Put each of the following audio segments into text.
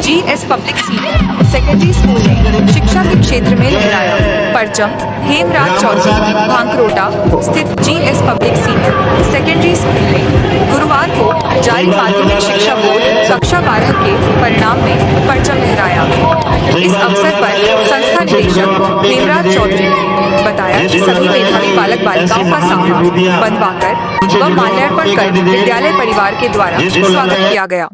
GS public senior secondary school ने शिक्षा के क्षेत्र में लहराया परचम। हेमराज चौधरी भांकरोटा स्थित GS public senior secondary school में गुरुवार को जारी माध्यमिक शिक्षा बोर्ड कक्षा 12 के परिणाम में परचम लहराया। इस अवसर पर संस्था निदेशक हेमराज चौधरी ने बताया कि सभी मेधावी बालक बालिकाओं का सम्मान बनवाकर व माल्यार्पण कर विद्यालय परिवार के द्वारा स्वागत किया गया।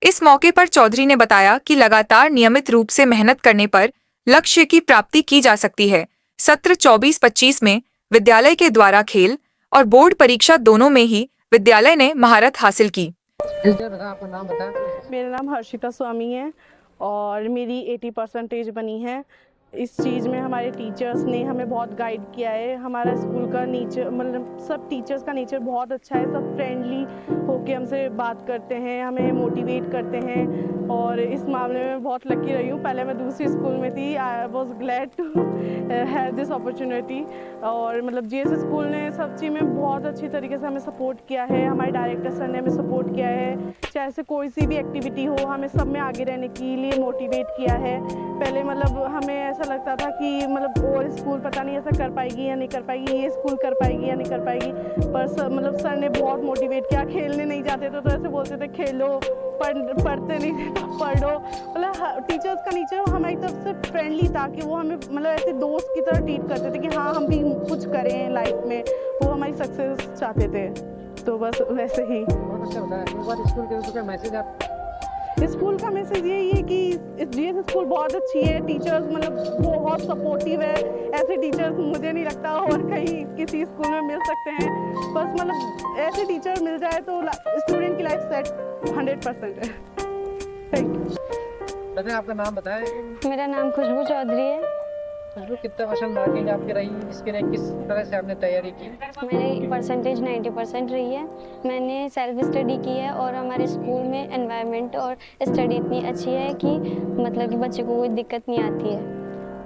इस मौके पर चौधरी ने बताया कि लगातार नियमित रूप से मेहनत करने पर लक्ष्य की प्राप्ति की जा सकती है। सत्र 24-25 में विद्यालय के द्वारा खेल और बोर्ड परीक्षा दोनों में ही विद्यालय ने महारत हासिल की। आपका नाम बताएं। मेरा नाम हर्षिता स्वामी है और मेरी 80% बनी है। इस चीज़ में हमारे टीचर्स ने हमें बहुत गाइड किया है। हमारा स्कूल का नेचर मतलब सब टीचर्स का नेचर बहुत अच्छा है। सब फ्रेंडली होके हमसे बात करते हैं, हमें मोटिवेट करते हैं और इस मामले में बहुत लकी रही हूँ। पहले मैं दूसरी स्कूल में थी। I was glad to have this opportunity और मतलब GS स्कूल ने सब चीज़ में बहुत अच्छी तरीके से हमें सपोर्ट किया है। हमारे डायरेक्टर सर ने हमें सपोर्ट किया है। चाहे से कोई सी भी एक्टिविटी हो, हमें सब में आगे रहने के लिए मोटिवेट किया है। पहले मतलब हमें ऐसा लगता था कि मतलब और स्कूल पता नहीं ऐसा कर पाएगी या नहीं कर पाएगी, ये स्कूल कर पाएगी या नहीं कर पाएगी, पर सर ने बहुत मोटिवेट किया। खेलने नहीं जाते थे तो ऐसे बोलते थे खेलो, पढ़ते नहीं थे तो पढ़ो। मतलब टीचर्स का नेचर हमारी तरफ से फ्रेंडली था कि वो हमें मतलब ऐसे दोस्त की तरह ट्रीट करते थे कि हाँ हम भी कुछ करें लाइफ में, वो हमारी सक्सेस चाहते थे। तो बस वैसे ही। बहुत अच्छा बताया। एक बार स्कूल के उसका मैसेज आप स्कूल का मैसेज यही है कि GS स्कूल बहुत अच्छी है। टीचर्स मतलब बहुत सपोर्टिव है। ऐसे टीचर्स मुझे नहीं लगता और कहीं किसी स्कूल में मिल सकते हैं। बस मतलब ऐसे टीचर मिल जाए तो स्टूडेंट की लाइफ सेट 100% है। Thank you. बताएं, आपका नाम बताएं। मेरा नाम खुशबू चौधरी है। खुशबू, कितना % मार्किंग आपकी रही, इसके लिए किस तरह से आपने तैयारी की? मेरी परसेंटेज 90% रही है। मैंने सेल्फ स्टडी की है और हमारे स्कूल में एनवायरनमेंट और स्टडी इतनी अच्छी है कि मतलब कि बच्चे को कोई दिक्कत नहीं आती है।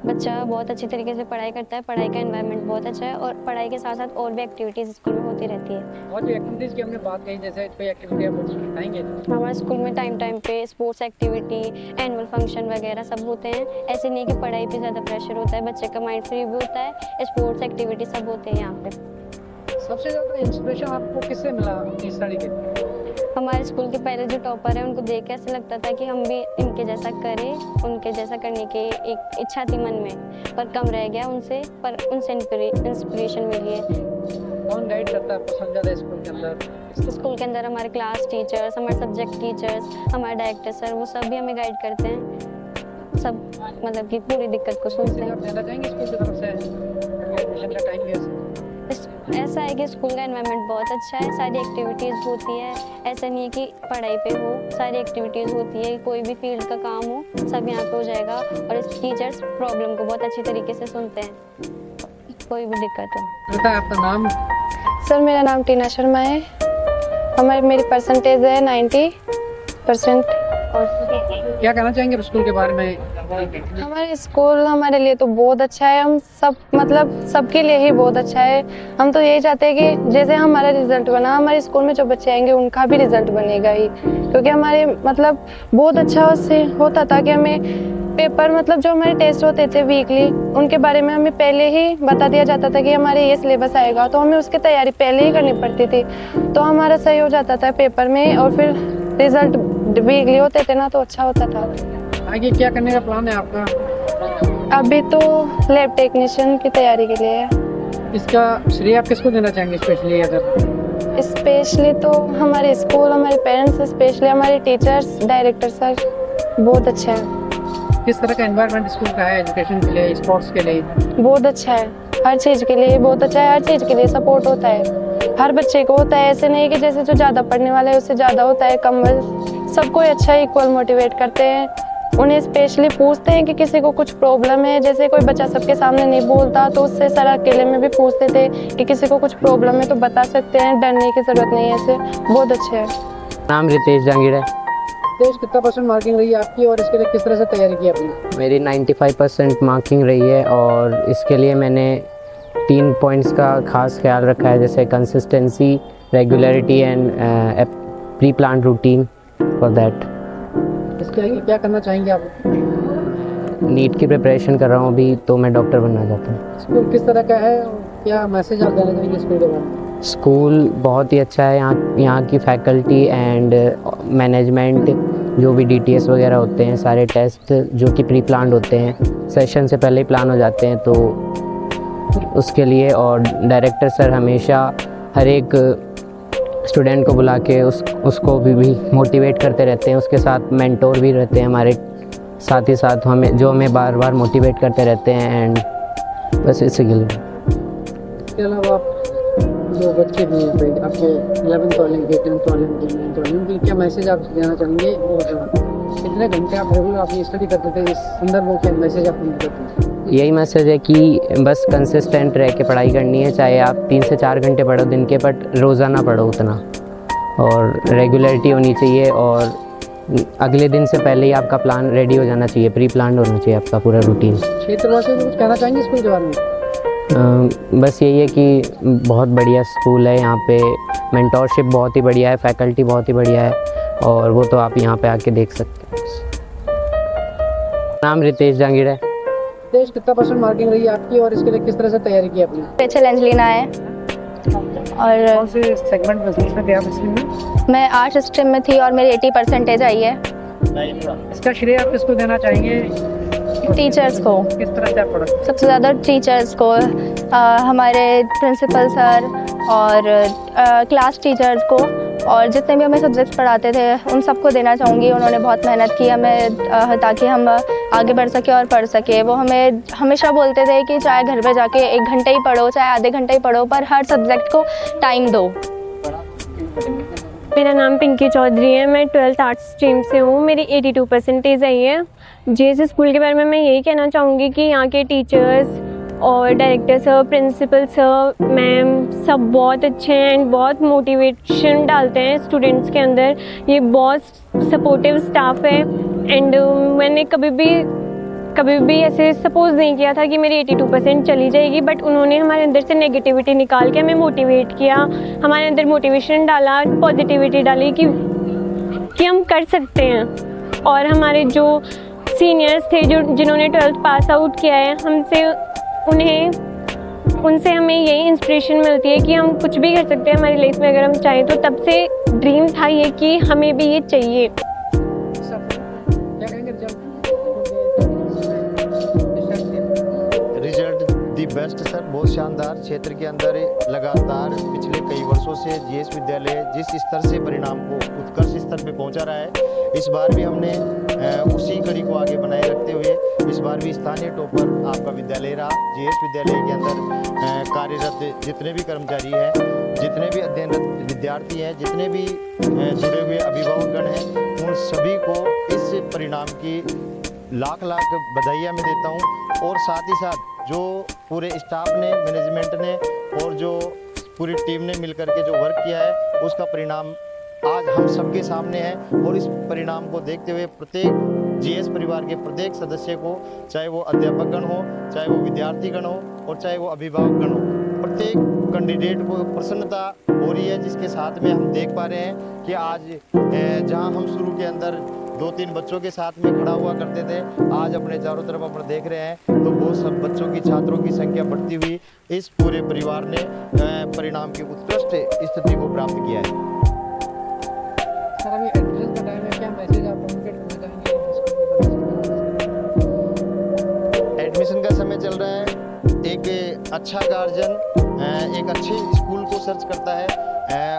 बच्चा बहुत अच्छी तरीके से पढ़ाई करता है। पढ़ाई का एनवायरनमेंट बहुत अच्छा है और पढ़ाई के साथ साथ और भी एक्टिविटीज़ स्कूल में होती रहती है। और जो एक्टिविटीज़ की हमने बात कही, जैसे कोई एक्टिविटी आप बताएंगे? हमारे स्कूल में टाइम पे स्पोर्ट्स एक्टिविटी, एनुअल फंक्शन वगैरह सब होते हैं। ऐसे नहीं कि पढ़ाई पे ज़्यादा प्रेशर होता है, बच्चे का माइंड फ्री भी होता है। स्पोर्ट्स एक्टिविटी सब होते हैं यहाँ पे। सबसे ज़्यादा इंस्पिरेशन आपको किससे मिला अपनी स्टडी के? हमारे स्कूल के पहले जो टॉपर हैं उनको देख के ऐसा लगता था कि हम भी इनके जैसा करें। उनके जैसा करने की एक इच्छा थी मन में, पर कम रह गया उनसे, पर उनसे इंस्पिरेशन मिली है। कौन गाइड करता है आपको सबसे ज़्यादा स्कूल के अंदर? स्कूल के अंदर हमारे क्लास टीचर्स, हमारे सब्जेक्ट टीचर्स, हमारे डायरेक्टर सर, वो सब भी हमें गाइड करते हैं। सब मतलब कि पूरी दिक्कत को सुनते हैं। आप कहना चाहेंगे स्कूल की तरफ से एडमिशन का टाइम कैसे? ऐसा है कि स्कूल का एनवायरनमेंट बहुत अच्छा है। सारी एक्टिविटीज़ होती है। ऐसा नहीं है कि पढ़ाई पे हो, सारी एक्टिविटीज़ होती है। कोई भी फील्ड का काम हो सब यहाँ पे हो जाएगा और इस टीचर्स प्रॉब्लम को बहुत अच्छी तरीके से सुनते हैं, कोई भी दिक्कत हो। बताएं, आपका नाम? सर मेरा नाम टीना शर्मा है। मेरी परसेंटेज है 90%। और क्या कहना चाहेंगे स्कूल के बारे में? हमारे स्कूल हमारे लिए तो बहुत अच्छा है। हम सब मतलब सबके लिए ही बहुत अच्छा है। हम तो यही चाहते हैं कि जैसे हमारा रिजल्ट बना, हमारे स्कूल में जो बच्चे आएंगे उनका भी रिजल्ट बनेगा ही, क्योंकि हमारे मतलब बहुत अच्छा उससे होता था कि हमें पेपर मतलब जो हमारे टेस्ट होते थे वीकली, उनके बारे में हमें पहले ही बता दिया जाता था कि हमारे ये सिलेबस आएगा, तो हमें उसकी तैयारी पहले ही करनी पड़ती थी। तो हमारा सही हो जाता था पेपर में और फिर रिजल्ट वीकली होते थे ना, तो अच्छा होता था। आगे क्या करने का प्लान है आपका? अभी तो लैब टेक्नीशियन की तैयारी के लिए है। इसका श्रेय आप किसको देना चाहेंगे स्पेशली? अगर स्पेशली तो हमारे स्कूल, हमारे पेरेंट्स, स्पेशली हमारे टीचर्स, डायरेक्टर सर बहुत अच्छे हैं। किस तरह का एनवायरनमेंट स्कूल का है एजुकेशन के लिए, स्पोर्ट्स के लिए? बहुत अच्छा है, हर चीज़ के लिए बहुत अच्छा है। हर चीज़ के लिए सपोर्ट होता है, हर बच्चे को होता है। ऐसे नहीं कि जैसे जो ज़्यादा पढ़ने वाला है उससे ज़्यादा होता है, कम। सबको अच्छा इक्वल मोटिवेट करते हैं। उन्हें स्पेशली पूछते हैं कि किसी को कुछ प्रॉब्लम है, जैसे कोई बच्चा सबके सामने नहीं बोलता तो उससे सर अकेले में भी पूछते थे कि किसी को कुछ प्रॉब्लम है तो बता सकते हैं, डरने की ज़रूरत नहीं है। ऐसे बहुत अच्छे हैं। नाम रितेश जहांगीर है। रितेश, कितना % मार्किंग रही है आपकी और इसके लिए किस तरह से तैयारी की आपने? मेरी 95% मार्किंग रही है और इसके लिए मैंने 3 पॉइंट्स का खास ख्याल रखा है, जैसे consistency, regularity and pre plan routine for that. इसके आगे क्या करना चाहेंगे आप? नीट की प्रिपरेशन कर रहा हूँ अभी, तो मैं डॉक्टर बनना चाहता हूँ। स्कूल किस तरह का है और क्या मैसेज आप देना चाहेंगे स्कूल के बारे में? स्कूल बहुत ही अच्छा है। यहाँ की फैकल्टी एंड मैनेजमेंट, जो भी DTS वगैरह होते हैं, सारे टेस्ट जो कि प्री प्लान्ड होते हैं, सेशन से पहले ही प्लान हो जाते हैं, तो उसके लिए। और डायरेक्टर सर हमेशा हर एक स्टूडेंट को बुला के उसको भी मोटिवेट करते रहते हैं। उसके साथ मेंटोर भी रहते हैं हमारे साथ ही साथ, हमें बार बार मोटिवेट करते रहते हैं। एंड बस इसके लिए। इसके अलावा आप जो बच्चे भी हैं भाई, आपके 11th वाले, 10th वाले, 9th वाले, उनके लिए क्या मैसेज आप देना चाहेंगे और कितने घंटे आप रेगुलर अपनी स्टडी करते थे, इस अंदर वो क्या मैसेज आप उनको देते हैं? यही मैसेज है कि बस कंसिस्टेंट रह के पढ़ाई करनी है, चाहे आप 3 से 4 घंटे पढ़ो दिन के, बट रोज़ाना पढ़ो उतना, और रेगुलरिटी होनी चाहिए। और अगले दिन से पहले ही आपका प्लान रेडी हो जाना चाहिए, प्री प्लान होना चाहिए आपका पूरा रूटीन। क्षेत्रवासियों को कुछ कहना चाहेंगे स्कूल के बारे में? बस यही है कि बहुत बढ़िया स्कूल है। यहाँ पे मेंटोरशिप बहुत ही बढ़िया है, फैकल्टी बहुत ही बढ़िया है, और वो तो आप यहाँ पे आके देख सकते हैं। नाम रितेश जांगीड़ है। देश कितना % मार्किंग रही है आपकी और इसके लिए किस तरह से तैयारी की आपने? पेचल एंजलिना है और कौन से सेगमेंट में थे आप इसमें? मैं आर्ट्स स्ट्रीम में थी और मेरी 80% आई है। इसका श्रेय आप किसको देना चाहेंगे? टीचर्स को, किस तरह से आप पढ़ा? सबसे ज़्यादा टीचर्स को, हमारे प्रिंसिपल सर और क्लास टीचर्स को, और जितने भी हमें सब्जेक्ट्स पढ़ाते थे उन सबको देना चाहूँगी। उन्होंने बहुत मेहनत की हमें ताकि हम आगे बढ़ सके और पढ़ सके। वो हमें हमेशा बोलते थे कि चाहे घर पे जाके 1 घंटे ही पढ़ो, चाहे आधे घंटे ही पढ़ो, पर हर सब्जेक्ट को टाइम दो। मेरा नाम पिंकी चौधरी है, मैं 12th आर्ट्स स्ट्रीम से हूँ, मेरी 82% आई है। JS स्कूल के बारे में मैं यही कहना चाहूँगी कि यहाँ के टीचर्स और director sir, principal sir, ma'am, सब बहुत अच्छे हैं एंड बहुत मोटिवेशन डालते हैं स्टूडेंट्स के अंदर। ये बहुत सपोर्टिव स्टाफ है एंड मैंने कभी भी ऐसे सपोज नहीं किया था कि मेरी 82% चली जाएगी, बट उन्होंने हमारे अंदर से नेगेटिविटी निकाल के हमें मोटिवेट किया, हमारे अंदर मोटिवेशन डाला, पॉजिटिविटी डाली कि हम कर सकते हैं। और हमारे जो सीनियर्स थे जिन्होंने 12th पास आउट किया है, उनसे हमें यही इंस्पिरेशन मिलती है कि हम कुछ भी कर सकते हैं हमारी लाइफ में अगर हम चाहें तो। तब से ड्रीम था ये कि हमें भी ये चाहिए। रिजल्ट दी बेस्ट सर, बहुत शानदार। क्षेत्र के अंदर लगातार पिछले कई वर्षों से GS विद्यालय जिस स्तर से परिणाम को उत्कर्ष स्तर पे पहुंचा रहा है, इस बार भी हमने उसी कड़ी को आगे बनाए रखते हुए इस बार भी स्थानीय टॉपर आपका विद्यालय रहा। GS विद्यालय के अंदर कार्यरत जितने भी कर्मचारी हैं, जितने भी अध्ययनरत विद्यार्थी हैं, जितने भी जुड़े हुए अभिभावकगण हैं, उन सभी को इस परिणाम की लाख लाख बधाइयाँ मैं देता हूँ। और साथ ही साथ जो पूरे स्टाफ ने, मैनेजमेंट ने और जो पूरी टीम ने मिलकर के जो वर्क किया है, उसका परिणाम आज हम सबके सामने है। और इस परिणाम को देखते हुए प्रत्येक GS परिवार के प्रत्येक सदस्य को, चाहे वो अध्यापकगण हो, चाहे वो विद्यार्थीगण हो और चाहे वो अभिभावकगण हो, प्रत्येक कैंडिडेट को प्रसन्नता हो रही है, जिसके साथ में हम देख पा रहे हैं कि आज जहां हम शुरू के अंदर 2-3 बच्चों के साथ में खड़ा हुआ करते थे, आज अपने चारों तरफ अपन देख रहे हैं तो वो सब बच्चों की, छात्रों की संख्या बढ़ती हुई इस पूरे परिवार ने परिणाम की उत्कृष्ट स्थिति को प्राप्त किया है। सर, अभी एडमिशन का टाइम है, क्या मैसेज आप कम्युनिकेट करना चाहेंगे? एडमिशन का समय चल रहा है। एक अच्छा गार्जियन एक अच्छे स्कूल को सर्च करता है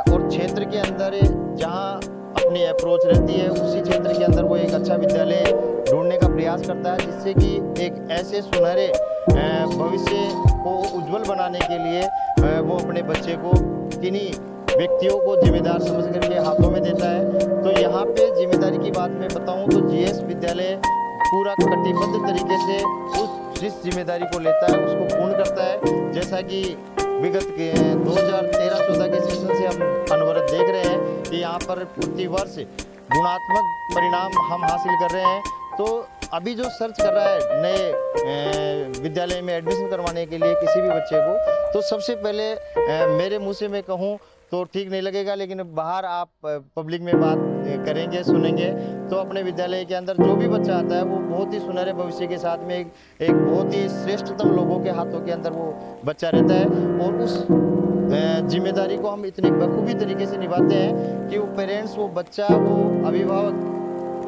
और क्षेत्र के अंदर जहां अपनी अप्रोच रहती है, उसी क्षेत्र के अंदर वो एक अच्छा विद्यालय ढूंढने का प्रयास करता है, जिससे कि एक ऐसे सुनहरे भविष्य को उज्जवल बनाने के लिए वो अपने बच्चे को किन्हीं व्यक्तियों को जिम्मेदार समझ करके हाथों में देता है। तो यहाँ पे जिम्मेदारी की बात मैं बताऊँ तो GS विद्यालय पूरा कटिबद्ध तरीके से जिस जिम्मेदारी को लेता है उसको पूर्ण करता है। जैसा कि विगत के 2013-14 के सेशन से हम अनवरत देख रहे हैं कि यहाँ पर प्रतिवर्ष गुणात्मक परिणाम हम हासिल कर रहे हैं। तो अभी जो सर्च कर रहा है नए विद्यालय में एडमिशन करवाने के लिए किसी भी बच्चे को, तो सबसे पहले मेरे मुँह से मैं कहूँ तो ठीक नहीं लगेगा, लेकिन बाहर आप पब्लिक में बात करेंगे, सुनेंगे, तो अपने विद्यालय के अंदर जो भी बच्चा आता है वो बहुत ही सुनहरे भविष्य के साथ में एक बहुत ही श्रेष्ठतम लोगों के हाथों के अंदर वो बच्चा रहता है। और उस जिम्मेदारी को हम इतनी बखूबी तरीके से निभाते हैं कि वो पेरेंट्स, वो बच्चा, वो अभिभावक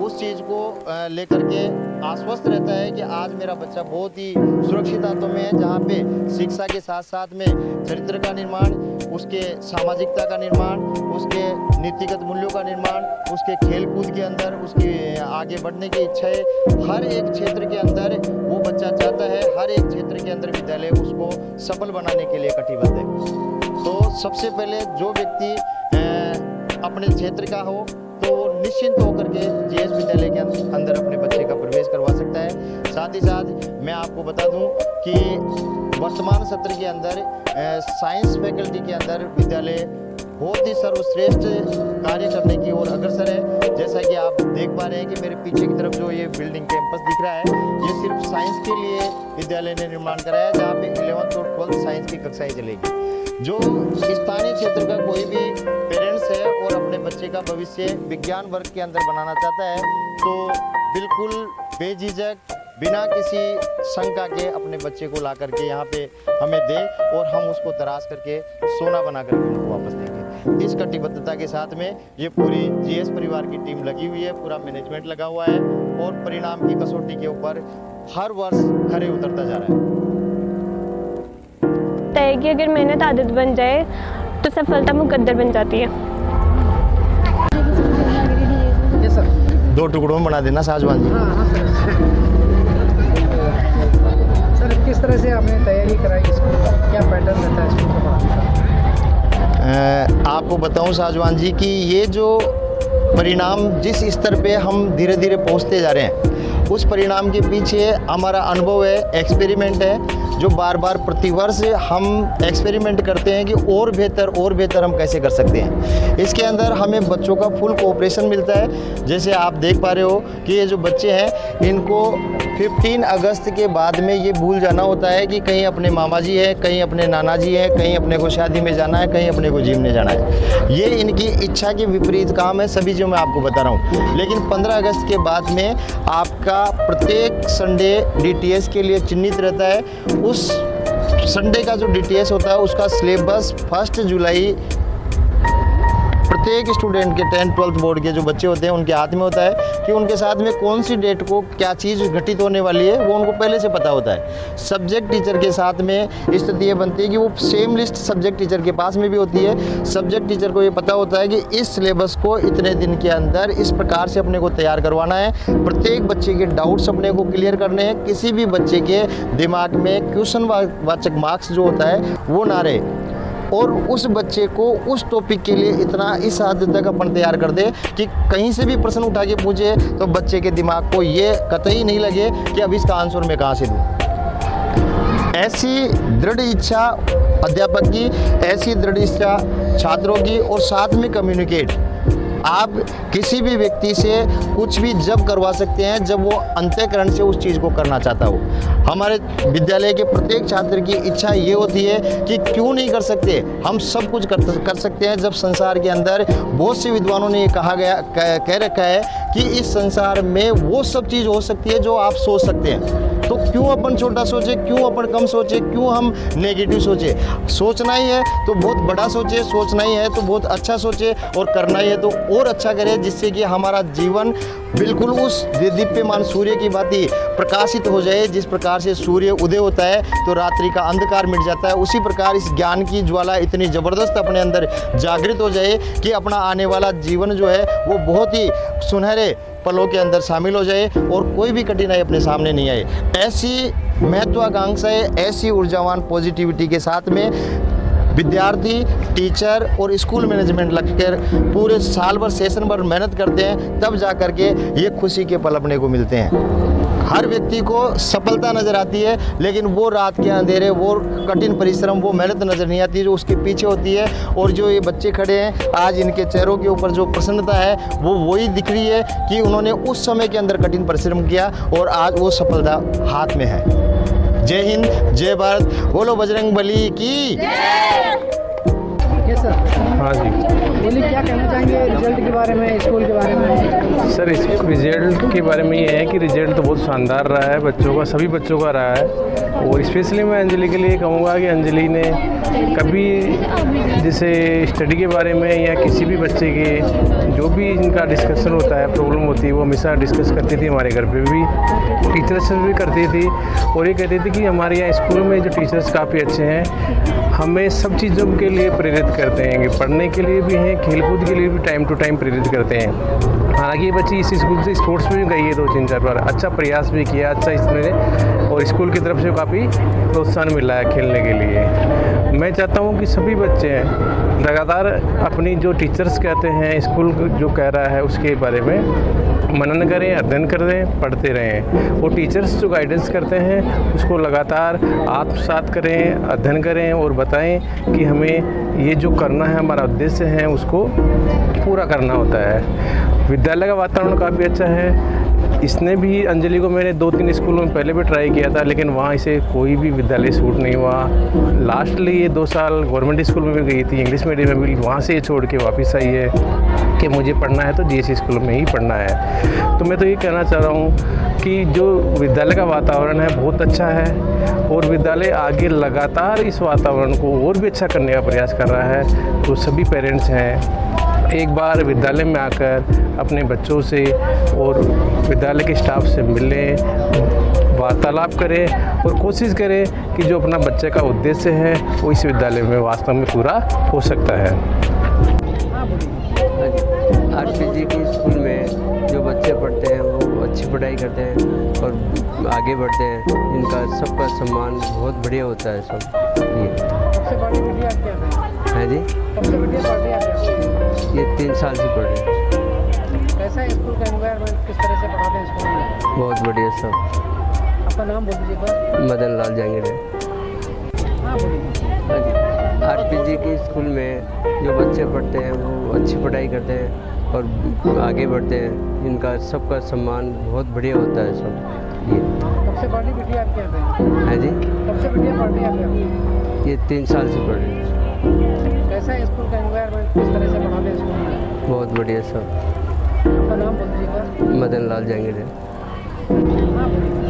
उस चीज़ को लेकर के आश्वस्त रहता है कि आज मेरा बच्चा बहुत ही सुरक्षित हाथों में है, जहाँ पे शिक्षा के साथ साथ में चरित्र का निर्माण, उसके सामाजिकता का निर्माण, उसके नीतिगत मूल्यों का निर्माण, उसके खेल कूद के अंदर उसकी आगे बढ़ने की इच्छा है। हर एक क्षेत्र के अंदर वो बच्चा चाहता है, हर एक क्षेत्र के अंदर विद्यालय उसको सफल बनाने के लिए कटिबद्ध है। तो सबसे पहले जो व्यक्ति अपने क्षेत्र का हो तो निश्चिंत होकर के जीएस विद्यालय के अंदर अपने बच्चे का प्रवेश करवा सकता है। साथ ही साथ मैं आपको बता दूं कि वर्तमान सत्र के अंदर साइंस फैकल्टी के अंदर विद्यालय बहुत ही सर्वश्रेष्ठ कार्य करने की ओर अग्रसर है। जैसा कि आप देख पा रहे हैं कि मेरे पीछे की तरफ जो ये बिल्डिंग कैंपस दिख रहा है, ये सिर्फ साइंस के लिए विद्यालय ने निर्माण कराया है, जहाँ पे 11th और 12th साइंस की कक्षाएं चलेगी। जो स्थानीय क्षेत्र का कोई भी पेरेंट्स है और अपने बच्चे का भविष्य विज्ञान वर्ग के अंदर बनाना चाहता है, तो बिल्कुल बेझिझक बिना किसी शंका के अपने बच्चे को ला करके यहाँ पे हमें दे और हम उसको तराश करके सोना बना करके उनको वापस देंगे। इस कटिबद्धता के साथ में ये पूरी जीएस परिवार की टीम लगी हुई है, पूरा मैनेजमेंट लगा हुआ है और परिणाम की कसौटी के ऊपर हर वर्ष खरे उतरता जा रहा है। तय कि अगर मेहनत आदत बन जाए तो सफलता मुकद्दर बन जाती है। ये सर 2 टुकड़ों में बना देना साजवान जी। हाँ सर, किस तरह से आपने तैयारी कराई इसको, क्या पैटर्न रहता है इसको पढ़ाने का? आपको बताऊं साजवान जी कि ये जो परिणाम जिस स्तर पे हम धीरे धीरे पहुंचते जा रहे हैं, उस परिणाम के पीछे हमारा अनुभव है, एक्सपेरिमेंट है, जो बार बार प्रतिवर्ष हम एक्सपेरिमेंट करते हैं कि और बेहतर हम कैसे कर सकते हैं। इसके अंदर हमें बच्चों का फुल कोऑपरेशन मिलता है। जैसे आप देख पा रहे हो कि ये जो बच्चे हैं, इनको 15 अगस्त के बाद में ये भूल जाना होता है कि कहीं अपने मामा जी है, कहीं अपने नाना जी है, कहीं अपने को शादी में जाना है, कहीं अपने को जिम में जाना है। ये इनकी इच्छा के विपरीत काम है, सभी जो मैं आपको बता रहा हूँ। लेकिन 15 अगस्त के बाद में आपका प्रत्येक संडे डीटीएस के लिए चिन्हित रहता है। उस संडे का जो डीटीएस होता है उसका सिलेबस 1 जुलाई प्रत्येक स्टूडेंट के 10th 12th बोर्ड के जो बच्चे होते हैं उनके हाथ में होता है कि उनके साथ में कौन सी डेट को क्या चीज़ घटित होने वाली है, वो उनको पहले से पता होता है। सब्जेक्ट टीचर के साथ में स्थिति ये बनती है कि वो सेम लिस्ट सब्जेक्ट टीचर के पास में भी होती है। सब्जेक्ट टीचर को ये पता होता है कि इस सिलेबस को इतने दिन के अंदर इस प्रकार से अपने को तैयार करवाना है। प्रत्येक बच्चे के डाउट्स अपने को क्लियर करने हैं, किसी भी बच्चे के दिमाग में क्वेश्चन वाचक मार्क्स जो होता है वो ना रहे, और उस बच्चे को उस टॉपिक के लिए इतना इस हद तक अपन तैयार कर दे कि कहीं से भी प्रश्न उठा के पूछे तो बच्चे के दिमाग को ये कतई नहीं लगे कि अब इसका आंसर मैं कहाँ से दूँ। ऐसी दृढ़ इच्छा अध्यापक की, ऐसी दृढ़ इच्छा छात्रों की, और साथ में कम्युनिकेट। आप किसी भी व्यक्ति से कुछ भी जब करवा सकते हैं जब वो अंतःकरण से उस चीज़ को करना चाहता हो। हमारे विद्यालय के प्रत्येक छात्र की इच्छा ये होती है कि क्यों नहीं कर सकते, हम सब कुछ कर सकते हैं। जब संसार के अंदर बहुत से विद्वानों ने ये कह रखा है कि इस संसार में वो सब चीज़ हो सकती है जो आप सोच सकते हैं, तो क्यों अपन छोटा सोचे, क्यों अपन कम सोचे, क्यों हम नेगेटिव सोचे। सोचना ही है तो बहुत बड़ा सोचे, सोचना ही है तो बहुत अच्छा सोचे, और करना ही है तो और अच्छा करें, जिससे कि हमारा जीवन बिल्कुल उस दीप्यमान सूर्य की भांति प्रकाशित हो जाए। जिस प्रकार से सूर्य उदय होता है तो रात्रि का अंधकार मिट जाता है, उसी प्रकार इस ज्ञान की ज्वाला इतनी ज़बरदस्त अपने अंदर जागृत हो जाए कि अपना आने वाला जीवन जो है वो बहुत ही सुनहरे पलों के अंदर शामिल हो जाए और कोई भी कठिनाई अपने सामने नहीं आए। ऐसी महत्वाकांक्षाएं, ऐसी ऊर्जावान पॉजिटिविटी के साथ में विद्यार्थी, टीचर और स्कूल मैनेजमेंट लगकर पूरे साल भर, सेशन भर मेहनत करते हैं, तब जा कर के ये खुशी के पल अपने को मिलते हैं। हर व्यक्ति को सफलता नज़र आती है, लेकिन वो रात के अंधेरे, वो कठिन परिश्रम, वो मेहनत नज़र नहीं आती जो उसके पीछे होती है। और जो ये बच्चे खड़े हैं आज, इनके चेहरों के ऊपर जो प्रसन्नता है वो वही दिख रही है कि उन्होंने उस समय के अंदर कठिन परिश्रम किया और आज वो सफलता हाथ में है। जय हिंद, जय भारत, बोलो बजरंगबली की। यस सर, हाँ जी बोलिए क्या कहना चाहेंगे रिजल्ट के बारे में, स्कूल के बारे में? सर, इस रिजल्ट के बारे में ये है कि रिजल्ट तो बहुत शानदार रहा है बच्चों का, सभी बच्चों का रहा है। और स्पेशली मैं अंजलि के लिए कहूँगा कि अंजलि ने कभी जैसे स्टडी के बारे में या किसी भी बच्चे के जो भी इनका डिस्कशन होता है, प्रॉब्लम होती है, वो हमेशा डिस्कस करती थी। हमारे घर पे भी टीचर्स से भी करती थी और ये कहती थी कि हमारे यहाँ स्कूल में जो टीचर्स काफ़ी अच्छे हैं, हमें सब चीज़ों के लिए प्रेरित करते हैं कि पढ़ने के लिए भी हैं, खेलकूद के लिए भी टाइम टू टाइम प्रेरित करते हैं। हालांकि ये बच्ची इस स्कूल से स्पोर्ट्स में भी गई है 2-3-4 बार, अच्छा प्रयास भी किया, अच्छा इसने, और स्कूल की तरफ से काफ़ी प्रोत्साहन मिला है खेलने के लिए। मैं चाहता हूँ कि सभी बच्चे हैं लगातार अपनी जो टीचर्स कहते हैं, स्कूल जो कह रहा है उसके बारे में मनन करें, अध्ययन करें, पढ़ते रहें। वो टीचर्स जो गाइडेंस करते हैं उसको लगातार आत्मसात करें, अध्ययन करें और बताएं कि हमें ये जो करना है, हमारा उद्देश्य है, उसको पूरा करना होता है। विद्यालय का वातावरण काफ़ी अच्छा है। इसने भी, अंजलि को मैंने 2-3 स्कूलों में पहले भी ट्राई किया था, लेकिन वहाँ इसे कोई भी विद्यालय सूट नहीं हुआ। लास्टली ये 2 साल गवर्नमेंट स्कूल में भी गई थी, इंग्लिश मीडियम में भी, वहाँ से ये छोड़ के वापस आई है कि मुझे पढ़ना है तो जीएससी स्कूल में ही पढ़ना है। तो मैं तो ये कहना चाह रहा हूँ कि जो विद्यालय का वातावरण है बहुत अच्छा है और विद्यालय आगे लगातार इस वातावरण को और भी अच्छा करने का प्रयास कर रहा है। तो सभी पेरेंट्स हैं, एक बार विद्यालय में आकर अपने बच्चों से और विद्यालय के स्टाफ से मिलें, वार्तालाप करें और कोशिश करें कि जो अपना बच्चे का उद्देश्य है वो इस विद्यालय में वास्तव में पूरा हो सकता है। आरपीजी के स्कूल में जो बच्चे पढ़ते हैं वो अच्छी पढ़ाई करते हैं और आगे बढ़ते हैं। इनका सबका सम्मान बहुत बढ़िया होता है। सब सबसे बड़ी मीडिया क्या है? है जी, सबसे बढ़िया पार्टी आप क्या है? ये 3 साल से पढ़ रहे हैं। कैसा है स्कूल का एनवायरनमेंट, किस तरह से पढ़ाते हैं स्कूल में? बहुत बढ़िया। सब आपका नाम बोल दीजिएगा। मदन लाल जहांगीर है। हाँ बोलिए। आरपीजी के स्कूल में जो बच्चे पढ़ते हैं वो अच्छी पढ़ाई करते हैं और आगे बढ़ते हैं। इनका सबका सम्मान बहुत बढ़िया होता है। सब सबसे बड़ी मीडिया आप क्या है? जी, सबसे बढ़िया पार्टी आप क्या है? ये 3 साल से पढ़ रहे हैं। कैसा है स्कूल का एनवायरनमेंट, किस तरह से पढ़ाते हैं स्कूल में? बहुत बढ़िया। सब आपका नाम बोल दीजिएगा। मदन लाल जहांगीर है। हाँ बोलिए।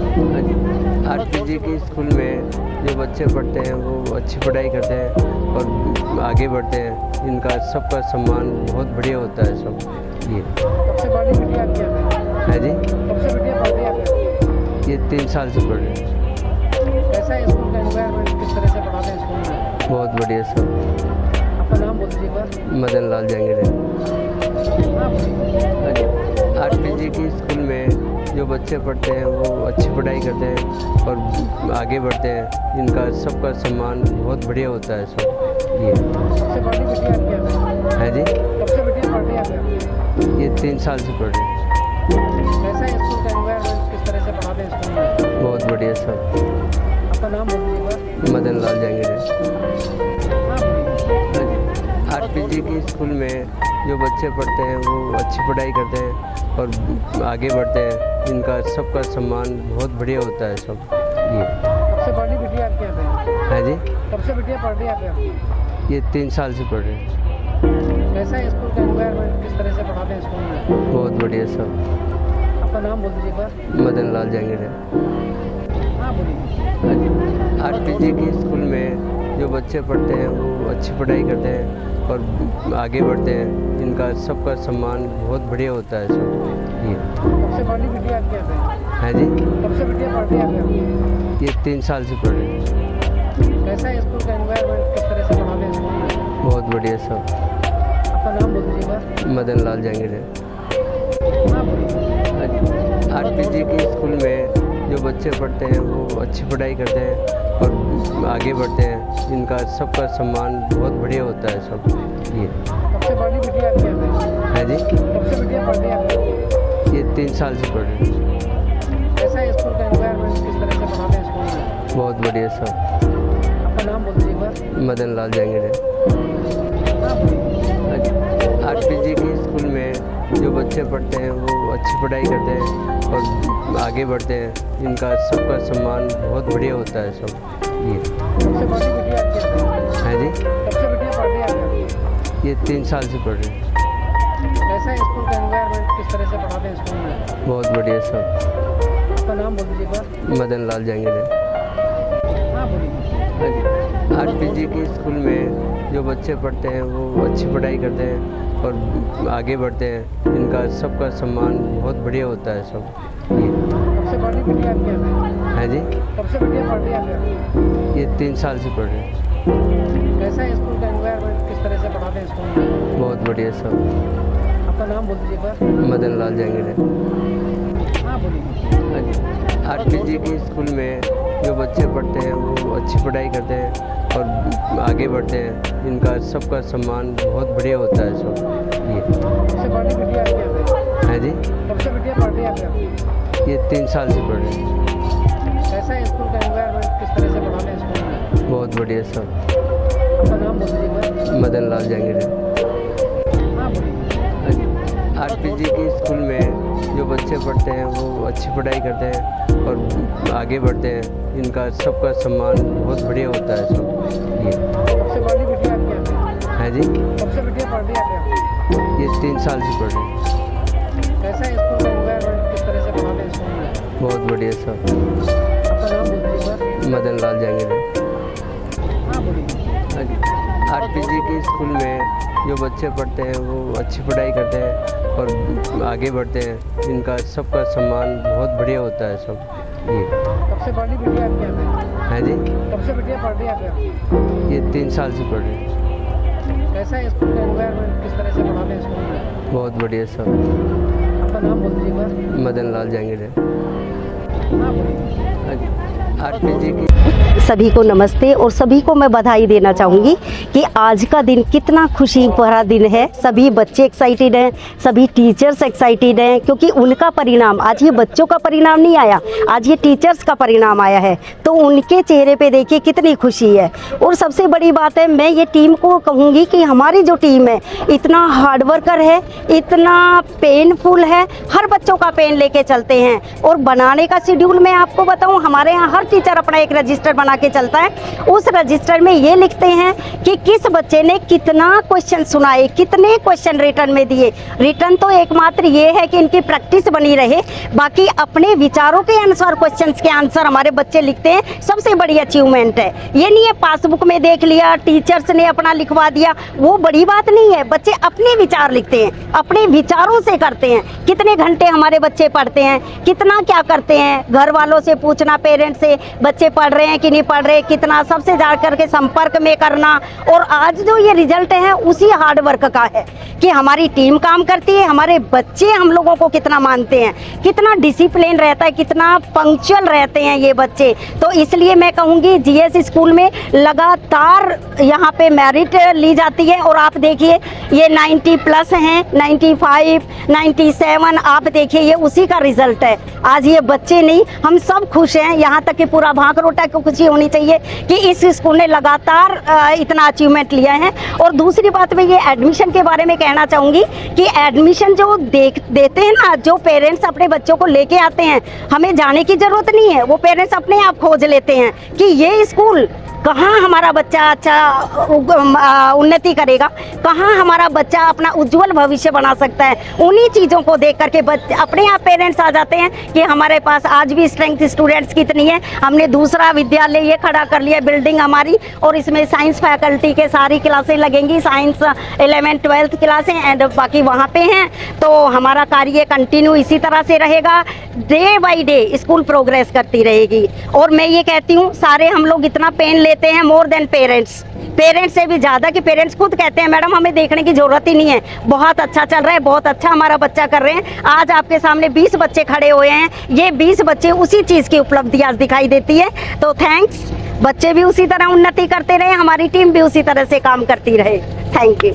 आरपीजी के स्कूल में जो बच्चे पढ़ते हैं वो अच्छी पढ़ाई करते हैं और आगे बढ़ते हैं। इनका सबका सम्मान बहुत बढ़िया होता है। सब सबसे बड़ी मीडिया आप क्या है जी, सबसे बढ़िया पार्टी आप क्या है? ये 3 साल से पढ़ रहे हैं। कैसा है स्कूल का एनवायरनमेंट, किस तरह से पढ़ाते हैं स्कूल में? बहुत बढ़िया। सब आपका नाम बोल दीजिएगा। मदन लाल जहांगीर है। हाँ बोलिए। आरपीजी के स्कूल में जो बच्चे पढ़ते हैं वो अच्छी पढ़ाई करते हैं और आगे बढ़ते हैं। इनका सबका सम्मान बहुत बढ़िया होता है। सब सबसे बड़ी मीडिया आप क्या है जी, सबसे बढ़िया पार्टी आप क्या है? ये 3 साल से पढ़ रहे हैं। कैसा है स्कूल का एनवायरनमेंट, किस तरह से पढ़ाते हैं स्कूल में? बहुत बढ़िया। सब आपका नाम बोल दीजिएगा। मदन लाल जहांगीर है। हाँ बोलिए। आरपीजी के स्कूल में जो बच्चे पढ़ते हैं वो अच्छी पढ़ाई करते हैं और आगे बढ़ते हैं। इनका सबका सम्मान बहुत बढ़िया होता है। सब सबसे बड़ी मीडिया आप क्या है जी, सबसे बढ़िया पार्टी आप क्या है? ये 3 साल से पढ़ रहे हैं। कैसा है स्कूल का एनवायरनमेंट, किस तरह से पढ़ाते हैं स्कूल में? बहुत बढ़िया। सब आपका नाम बोल दीजिएगा। मदन लाल जहांगीर है। हाँ बोलिए। आरपीजी के स्कूल में जो बच्चे पढ़ते हैं वो अच्छी पढ़ाई करते हैं और आगे बढ़ते हैं। इनका सबका सम्मान बहुत बढ़िया होता है। सब सबसे बड़ी मीडिया आप क्या है जी, सबसे बढ़िया पार्टी आप क्या है? ये 3 साल से पढ़ रहे हैं। कैसा है स्कूल का एनवायरनमेंट, किस तरह से पढ़ाते हैं स्कूल में? बहुत बढ़िया। सब आपका नाम बोल दीजिएगा। मदन लाल जहांगीर है। हाँ बोलिए। आरपीजी के स्कूल में जो बच्चे पढ़ते हैं वो अच्छी पढ़ाई करते हैं और आगे बढ़ते हैं। इनका सबका सम्मान बहुत बढ़िया होता है। सब सबसे बड़ी मीडिया आप क्या है जी, सबसे बढ़िया पार्टी आप क्या है? ये 3 साल से पढ़ रहे हैं। कैसा है स्कूल का बहुत बढ़िया सर। आपका नाम बोल दीजिए एक बार। मदन लाल जांगीरे। आरपीजी के स्कूल में जो बच्चे पढ़ते हैं वो अच्छी पढ़ाई करते हैं और आगे बढ़ते हैं। इनका सबका सम्मान बहुत बढ़िया होता है सब। ये सबसे बड़ी बिटिया आपकी है? है जी, सबसे बिटिया पढ़ रही है आपकी? ये 3 साल से पढ़ रहे हैं। कैसा है स्कूल का एनवायरनमेंट, किस तरह से पढ़ाते हैं स्कूल में? बहुत बढ़िया सर। आपका नाम बोल दीजिए एक बार। मदन लाल जांगीरे। हाँ बोलिए। आरपीजी के स्कूल में जो बच्चे पढ़ते हैं वो अच्छी पढ़ाई करते हैं और आगे बढ़ते हैं। इनका सबका सम्मान बहुत बढ़िया होता है सब। ये सबसे बड़ी बिटिया आपकी है जी, सबसे बिटिया पढ़ रही है आपकी? ये 3 साल से पढ़ रहे हैं। कैसा है स्कूल का एनवायरनमेंट, किस तरह से पढ़ाते हैं स्कूल में? बहुत बढ़िया सर। आपका नाम बोल दीजिए एक बार। मदन लाल जांगीरे। हाँ बोलिए। आरपीजी के स्कूल में जो बच्चे पढ़ते हैं वो अच्छी पढ़ाई करते हैं और आगे बढ़ते हैं। इनका सबका सम्मान बहुत बढ़िया होता है सब। ये सबसे बड़ी बिटिया आपकी है जी, सबसे बिटिया पढ़ रही है आपकी? ये 3 साल से पढ़ रहे हैं। कैसा है स्कूल का एनवायरनमेंट, किस तरह से पढ़ाते हैं स्कूल में? बहुत बढ़िया सर। आपका नाम बोल दीजिए एक बार। मदन लाल जांगीरे। हाँ बोलिए। आरपीजी के स्कूल में जो बच्चे पढ़ते हैं वो अच्छी पढ़ाई करते हैं और आगे बढ़ते हैं। इनका सबका सम्मान बहुत बढ़िया होता है सब। ये सबसे बड़ी बिटिया आपकी है जी, सबसे बिटिया पढ़ रही है आपकी? ये 3 साल से पढ़ रहे हैं। कैसा है स्कूल का एनवायरनमेंट, किस तरह से पढ़ाते हैं स्कूल में? बहुत बढ़िया सर। आपका नाम बोल दीजिए एक बार। मदन लाल जांगीरे। हाँ बोलिए। आरपीजी के स्कूल में जो बच्चे पढ़ते हैं वो अच्छी पढ़ाई करते हैं और आगे बढ़ते हैं। इनका सबका सम्मान बहुत बढ़िया होता है सब। ये सबसे बड़ी बिटिया आपकी है जी, सबसे बिटिया पढ़ रही है आपकी? ये 3 साल से पढ़ रहे हैं। कैसा है स्कूल का एनवायरनमेंट, किस तरह से पढ़ाते हैं स्कूल में? बहुत बढ़िया सर। आपका नाम बोल दीजिए एक बार। मदन लाल जांगीरे। हाँ बोलिए। आरपीजी की सभी को नमस्ते और सभी को मैं बधाई देना चाहूँगी कि आज का दिन कितना खुशी भरा दिन है। सभी बच्चे एक्साइटेड हैं, सभी टीचर्स एक्साइटेड हैं, क्योंकि उनका परिणाम आज ये बच्चों का परिणाम नहीं आया, आज ये टीचर्स का परिणाम आया है। तो उनके चेहरे पे देखिए कितनी खुशी है। और सबसे बड़ी बात है, मैं ये टीम को कहूँगी कि हमारी जो टीम है इतना हार्ड वर्कर है, इतना पेनफुल है, हर बच्चों का पेन लेके चलते हैं। और बनाने का शेड्यूल मैं आपको बताऊँ, हमारे यहाँ हर टीचर अपना एक रजिस्टर बना के चलता है। उस रजिस्टर में ये लिखते हैं कि किस बच्चे ने कितना क्वेश्चन सुनाए, कितने क्वेश्चन रिटर्न में दिए। रिटर्न तो एकमात्र ये है कि इनकी प्रैक्टिस बनी रहे, बाकी अपने विचारों के अनुसार क्वेश्चंस के आंसर हमारे बच्चे लिखते हैं, सबसे बड़ी अचीवमेंट है। ये नहीं है पासबुक में देख लिया, टीचर्स ने अपना लिखवा दिया, वो बड़ी बात नहीं है। बच्चे अपने विचार लिखते हैं, अपने विचारों से करते हैं। कितने घंटे हमारे बच्चे पढ़ते हैं, कितना क्या करते हैं, घर वालों से पूछना, पेरेंट्स से बच्चे पढ़ रहे हैं कि नहीं पढ़ रहे, कितना, सबसे जा करके संपर्क में करना। और आज जो ये रिजल्ट है उसी हार्ड वर्क का है कि हमारी टीम काम करती है, हमारे बच्चे हम लोगों को कितना मानते हैं, कितना डिसिप्लिन रहता है, कितना पंक्चुअल रहते हैं ये बच्चे। तो इसलिए मैं कहूँगी जीएस स्कूल में लगातार यहाँ पे मेरिट ली जाती है। और आप देखिए ये 90 प्लस हैं, 95, 97, आप देखिए ये उसी का रिजल्ट है। आज ये बच्चे नहीं, हम सब खुश हैं, यहाँ तक कि पूरा भांकरोटा को खुशी होनी चाहिए कि इस स्कूल ने लगातार इतना अचीवमेंट लिया है। और दूसरी बात मैं ये एडमिशन के बारे में कहना चाहूँगी कि एडमिशन जो देते हैं ना, जो पेरेंट्स अपने बच्चों को लेके आते हैं, हमें जाने की ज़रूरत नहीं है, वो पेरेंट्स अपने आप खोज लेते हैं कि ये स्कूल कहाँ हमारा बच्चा अच्छा उन्नति करेगा, कहाँ हमारा बच्चा अपना उज्जवल भविष्य बना सकता है। उन्हीं चीज़ों को देख करके बच्चे अपने आप पेरेंट्स आ जाते हैं कि हमारे पास आज भी स्ट्रेंथ स्टूडेंट्स कितनी है। हमने दूसरा विद्यालय ये खड़ा कर लिया, बिल्डिंग हमारी, और इसमें साइंस फैकल्टी के सारी क्लासें लगेंगी, साइंस 11th 12th क्लासें एंड बाकी वहाँ पे हैं। तो हमारा कार्य कंटिन्यू इसी तरह से रहेगा, day by day school progress करती रहेगी। और मैं ये कहती हूँ सारे हम लोग इतना पेन लेते हैं, मोर देन पेरेंट्स से भी ज़्यादा, कि पेरेंट्स खुद कहते हैं मैडम हमें देखने की ज़रूरत ही नहीं है, बहुत अच्छा चल रहा है, बहुत अच्छा हमारा बच्चा कर रहे हैं। आज आपके सामने 20 बच्चे खड़े हुए हैं, ये 20 बच्चे उसी चीज़ की उपलब्धि आज दिखाई देती है। तो थैंक्स, बच्चे भी उसी तरह उन्नति करते रहे, हमारी टीम भी उसी तरह से काम करती रहे। Thank you.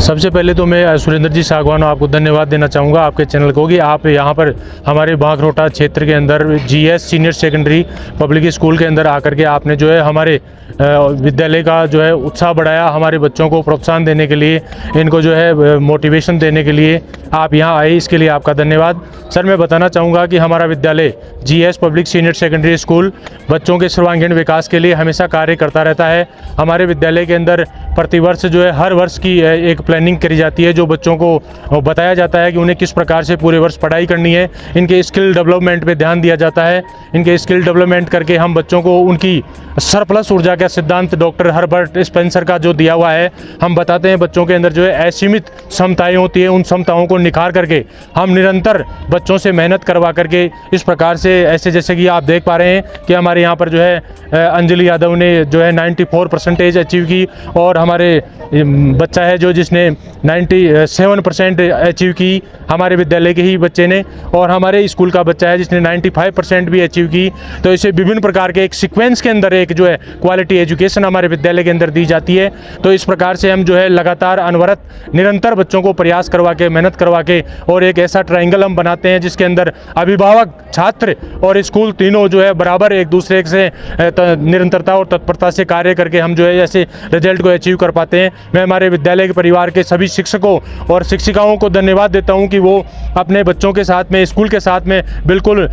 सबसे पहले तो मैं सुरेंद्र जी सागवान आपको धन्यवाद देना चाहूँगा आपके चैनल को कि आप यहाँ पर हमारे बांकरोटा क्षेत्र के अंदर GS senior secondary public school के अंदर आकर के आपने जो है हमारे विद्यालय का जो है उत्साह बढ़ाया, हमारे बच्चों को प्रोत्साहन देने के लिए, इनको जो है मोटिवेशन देने के लिए आप यहाँ आए, इसके लिए आपका धन्यवाद। सर मैं बताना चाहूँगा कि हमारा विद्यालय GS public senior secondary school बच्चों के सर्वांगीण विकास के लिए हमेशा कार्य करता रहता है। हमारे विद्यालय के अंदर प्रतिवर्ष जो है हर वर्ष की एक प्लानिंग करी जाती है, जो बच्चों को बताया जाता है कि उन्हें किस प्रकार से पूरे वर्ष पढ़ाई करनी है। इनके स्किल डेवलपमेंट पे ध्यान दिया जाता है। इनके स्किल डेवलपमेंट करके हम बच्चों को उनकी सरप्लस ऊर्जा का सिद्धांत डॉक्टर हर्बर्ट स्पेंसर का जो दिया हुआ है, हम बताते हैं बच्चों के अंदर जो है असीमित क्षमताएं होती है, उन क्षमताओं को निखार करके हम निरंतर बच्चों से मेहनत करवा करके इस प्रकार से ऐसे जैसे कि आप देख पा रहे हैं कि हमारे यहाँ पर जो है अंजलि यादव ने जो है 94% अचीव की, और हमारे बच्चा है जो जिसने 97% अचीव की, हमारे विद्यालय के ही बच्चे ने, और हमारे स्कूल का बच्चा है जिसने 95% भी अचीव की। तो इसे विभिन्न प्रकार के एक सीक्वेंस के अंदर एक जो है क्वालिटी एजुकेशन हमारे विद्यालय के अंदर दी जाती है। तो इस प्रकार से हम जो है लगातार अनवरत निरंतर बच्चों को प्रयास करवा के, मेहनत करवा के, और एक ऐसा ट्रायंगल हम बनाते हैं जिसके अंदर अभिभावक, छात्र और स्कूल तीनों जो है बराबर एक दूसरे से निरंतरता और तत्परता से कार्य करके हम जो है ऐसे रिजल्ट को अचीव कर पाते हैं। मैं हमारे विद्यालय के परिवार के सभी शिक्षकों और शिक्षिकाओं को धन्यवाद देता हूं कि वो अपने बच्चों के साथ में, स्कूल के साथ में बिल्कुल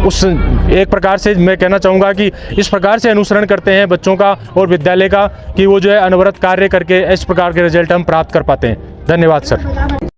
उस एक प्रकार से मैं कहना चाहूँगा कि इस प्रकार से अनुसरण करते हैं बच्चों का और विद्यालय का कि वो जो है अनवरत कार्य करके इस प्रकार के रिजल्ट हम प्राप्त कर पाते हैं। धन्यवाद सर।